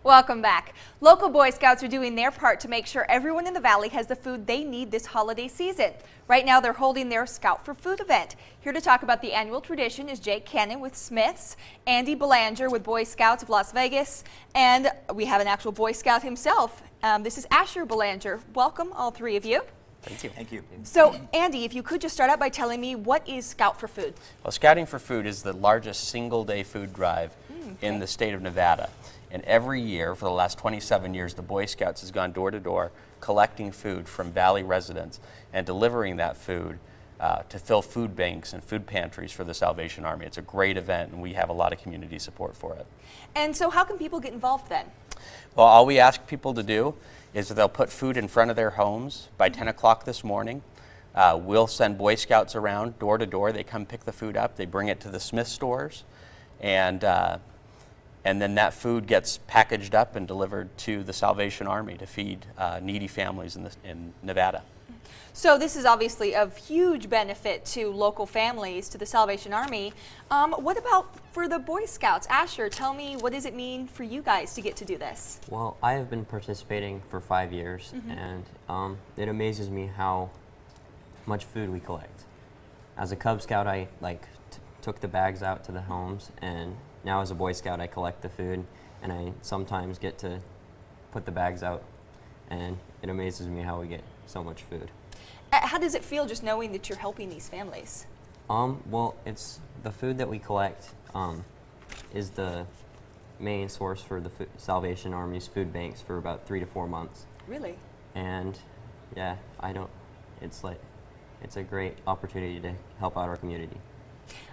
Welcome back. Local Boy Scouts are doing their part to make sure everyone in the Valley has the food they need this holiday season. Right now they're holding their Scout for Food event. Here to talk about the annual tradition is Jake Cannon with Smiths, Andy Belanger with Boy Scouts of Las Vegas, and we have an actual Boy Scout himself. This is Asher Belanger. Welcome, all three of you. Thank you. Thank you. So, Andy, if you could just start out by telling me, what is Scout for Food? Well, Scouting for Food is the largest single-day food drive in the state of Nevada. And every year, for the last 27 years, the Boy Scouts has gone door to door collecting food from Valley residents and delivering that food to fill food banks and food pantries for the Salvation Army. It's a great event, and we have a lot of community support for it. And so how can people get involved then? Well, all we ask people to do is that they'll put food in front of their homes by 10 o'clock this morning. We'll send Boy Scouts around door to door. They come pick the food up. They bring it to the Smith stores, and then that food gets packaged up and delivered to the Salvation Army to feed needy families in Nevada. So this is obviously of huge benefit to local families, to the Salvation Army. What about for the Boy Scouts? Asher, tell me, what does it mean for you guys to get to do this? Well, I have been participating for 5 years, and it amazes me how much food we collect. As a Cub Scout, I took the bags out to the homes, and now as a Boy Scout, I collect the food, and I sometimes get to put the bags out, and it amazes me how we get so much food. How does it feel just knowing that you're helping these families? Well, it's the food that we collect is the main source for the Salvation Army's food banks for about 3 to 4 months. Really? And yeah, it's a great opportunity to help out our community.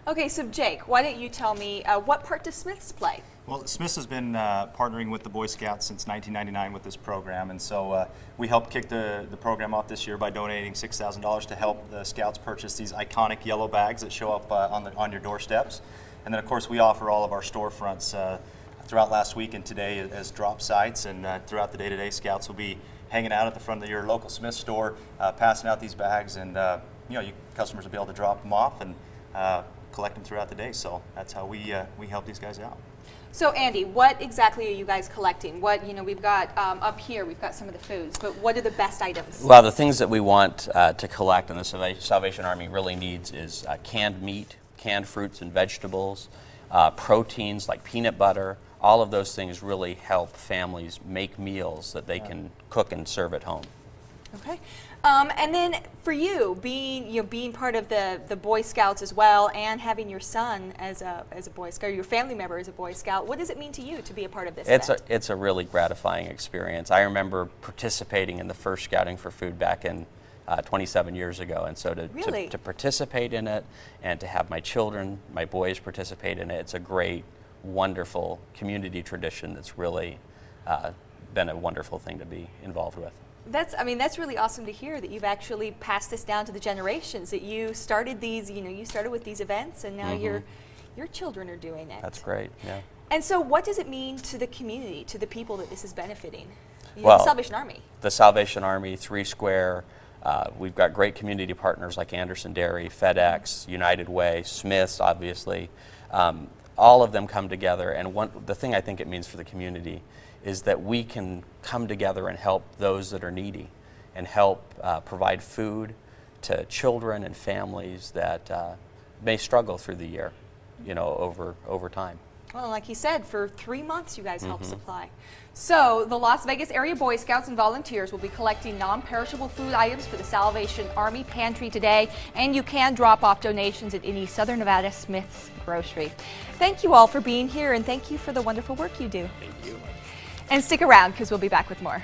Okay, so Jake, why don't you tell me what part does Smiths play? Well, Smiths has been partnering with the Boy Scouts since 1999 with this program, and so we helped kick the program off this year by donating $6,000 to help the Scouts purchase these iconic yellow bags that show up on your doorsteps. And then, of course, we offer all of our storefronts throughout last week and today as drop sites, and throughout the day-to-day, Scouts will be hanging out at the front of your local Smiths store, passing out these bags, and you customers will be able to drop them off and collect them throughout the day. So that's how we help these guys out. So Andy, what exactly are you guys collecting? We've got up here, we've got some of the foods, but what are the best items? Well, the things that we want to collect and the Salvation Army really needs is canned meat, canned fruits and vegetables, proteins like peanut butter. All of those things really help families make meals that they can cook and serve at home. Okay. And then for you, being part of the Boy Scouts as well, and having your son as a Boy Scout, or your family member as a Boy Scout, what does it mean to you to be a part of this event? It's a really gratifying experience. I remember participating in the first Scouting for Food back in 27 years ago, and so to participate in it and to have my children, my boys participate in it, it's a great, wonderful community tradition that's really been a wonderful thing to be involved with. That's really awesome to hear that you've actually passed this down to the generations, that you started these, you started with these events, and now your children are doing it. That's great, yeah. And so what does it mean to the community, to the people that this is benefiting? Well, the Salvation Army. The Salvation Army, 3 Square, we've got great community partners like Anderson Dairy, FedEx, United Way, Smiths, obviously. All of them come together, and the thing I think it means for the community is that we can come together and help those that are needy and help provide food to children and families that may struggle through the year, over time. Well, like he said, for 3 months you guys help supply. So the Las Vegas area Boy Scouts and volunteers will be collecting non-perishable food items for the Salvation Army Pantry today, and you can drop off donations at any Southern Nevada Smith's grocery. Thank you all for being here, and thank you for the wonderful work you do. Thank you. And stick around, because we'll be back with more.